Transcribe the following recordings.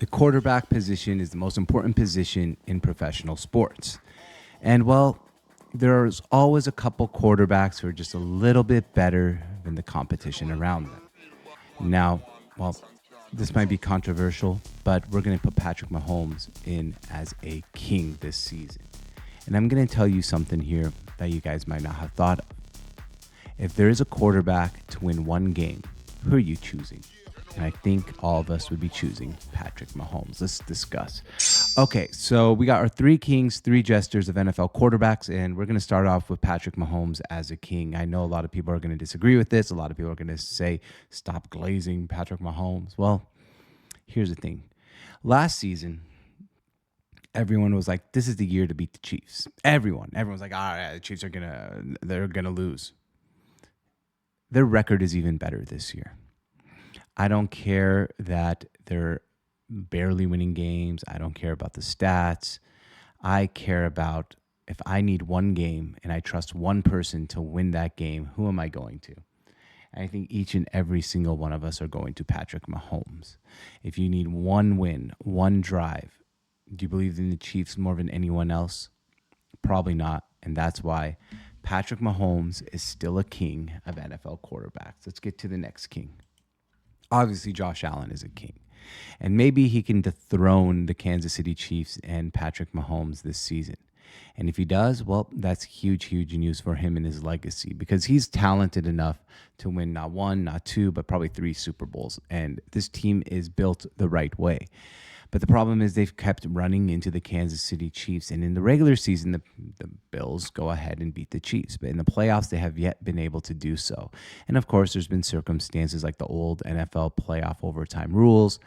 The quarterback position is the most important position in professional sports. And well, there's always a couple quarterbacks who are just a little bit better than the competition around them. Now, well, this might be controversial, but we're going to put Patrick Mahomes in as a king this season. And I'm going to tell you something here that you guys might not have thought of. If there is a quarterback to win one game, who are you choosing? And I think all of us would be choosing Patrick Mahomes. Let's discuss. Okay, so we got our three kings, three jesters of NFL quarterbacks, and we're going to start off with Patrick Mahomes as a king. I know a lot of people are going to disagree with this. A lot of people are going to say, stop glazing Patrick Mahomes. Well, here's the thing. Last season, everyone was like, this is the year to beat the Chiefs. Everyone's like, all right, the Chiefs they're going to lose. Their record is even better this year. I don't care that they're barely winning games. I don't care about the stats. I care about if I need one game and I trust one person to win that game, who am I going to? And I think each and every single one of us are going to Patrick Mahomes. If you need one win, one drive, do you believe in the Chiefs more than anyone else? Probably not. And that's why Patrick Mahomes is still a king of NFL quarterbacks. Let's get to the next king. Obviously, Josh Allen is a king. And maybe he can dethrone the Kansas City Chiefs and Patrick Mahomes this season. And if he does, well, that's huge news for him and his legacy because he's talented enough to win not one, not two, but probably 3 Super Bowls. And this team is built the right way. But the problem is they've kept running into the Kansas City Chiefs. And in the regular season, the Bills go ahead and beat the Chiefs. But in the playoffs, they have yet been able to do so. And of course, there's been circumstances like the old NFL playoff overtime rules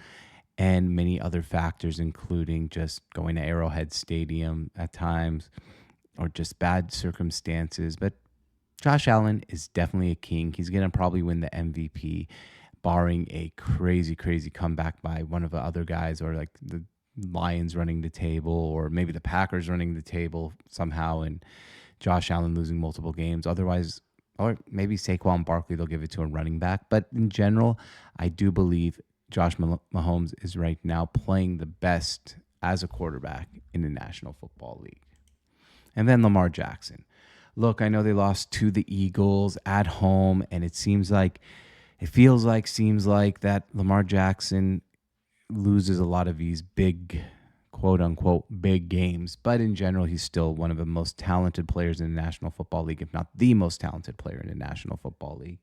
and many other factors, including just going to Arrowhead Stadium at times or just bad circumstances. But Josh Allen is definitely a king. He's going to probably win the MVP, barring a crazy comeback by one of the other guys or like the Lions running the table or maybe the Packers running the table somehow and Josh Allen losing multiple games. Otherwise, or maybe Saquon Barkley, they'll give it to a running back. But in general, I do believe Josh Mahomes is right now playing the best as a quarterback in the National Football League. And then Lamar Jackson. Look, I know they lost to the Eagles at home, and it seems like that Lamar Jackson loses a lot of these big, quote unquote, big games. But in general, he's still one of the most talented players in the National Football League, if not the most talented player in the National Football League.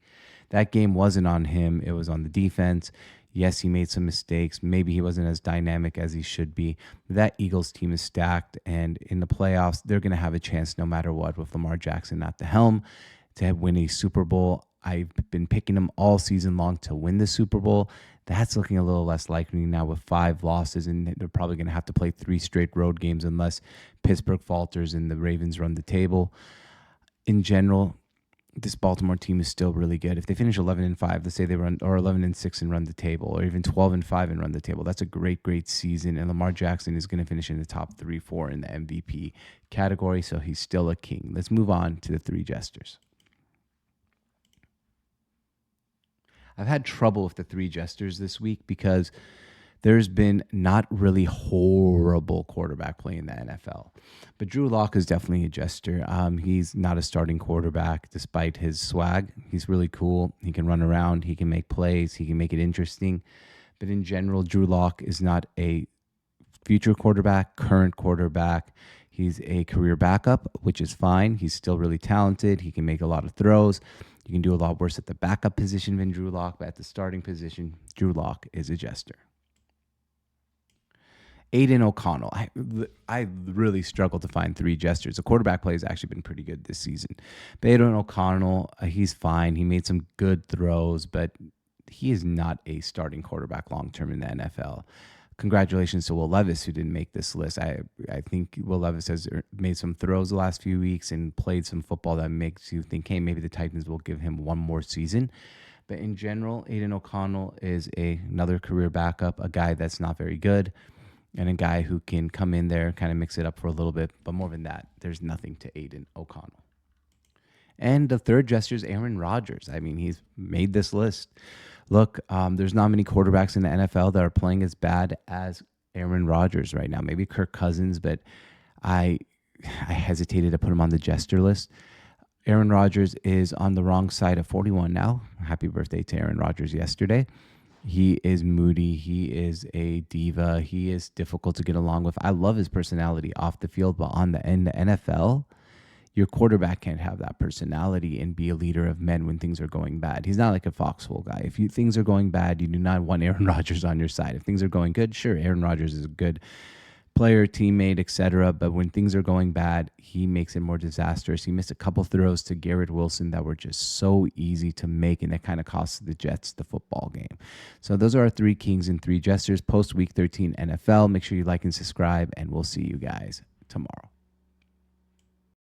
That game wasn't on him. It was on the defense. Yes, he made some mistakes. Maybe he wasn't as dynamic as he should be. That Eagles team is stacked, and in the playoffs, they're going to have a chance no matter what with Lamar Jackson at the helm to win a Super Bowl. I've been picking them all season long to win the Super Bowl. That's looking a little less likely now with 5 losses, and they're probably going to have to play 3 straight road games unless Pittsburgh falters and the Ravens run the table. In general, this Baltimore team is still really good. If they finish 11-5, let's say they run, or 11-6 and run the table, or even 12-5 and run the table, that's a great season. And Lamar Jackson is going to finish in the top 3-4 in the MVP category, so he's still a king. Let's move on to the 3 jesters. I've had trouble with the 3 jesters this week because there's been not really horrible quarterback play in the NFL. But Drew Lock is definitely a jester. He's not a starting quarterback despite his swag. He's really cool. He can run around. He can make plays. He can make it interesting. But in general, Drew Lock is not a future quarterback, current quarterback. He's a career backup, which is fine. He's still really talented. He can make a lot of throws. You can do a lot worse at the backup position than Drew Lock, but at the starting position, Drew Lock is a jester. Aiden O'Connell. I really struggled to find 3 jesters. The quarterback play has actually been pretty good this season. But Aiden O'Connell, he's fine. He made some good throws, but he is not a starting quarterback long-term in the NFL. Congratulations to Will Levis, who didn't make this list. I think Will Levis has made some throws the last few weeks and played some football that makes you think, hey, maybe the Titans will give him one more season. But in general, Aiden O'Connell is another career backup, a guy that's not very good, and a guy who can come in there, kind of mix it up for a little bit. But more than that, there's nothing to Aiden O'Connell. And the third gesture is Aaron Rodgers. I mean, he's made this list. Look, there's not many quarterbacks in the NFL that are playing as bad as Aaron Rodgers right now. Maybe Kirk Cousins, but I hesitated to put him on the jester list. Aaron Rodgers is on the wrong side of 41 now. Happy birthday to Aaron Rodgers yesterday. He is moody. He is a diva. He is difficult to get along with. I love his personality off the field, but in the NFL, your quarterback can't have that personality and be a leader of men when things are going bad. He's not like a foxhole guy. If things are going bad, you do not want Aaron Rodgers on your side. If things are going good, sure, Aaron Rodgers is a good player, teammate, etc. But when things are going bad, he makes it more disastrous. He missed a couple throws to Garrett Wilson that were just so easy to make, and that kind of cost the Jets the football game. So those are our 3 kings and 3 jesters post Week 13 NFL. Make sure you like and subscribe, and we'll see you guys tomorrow.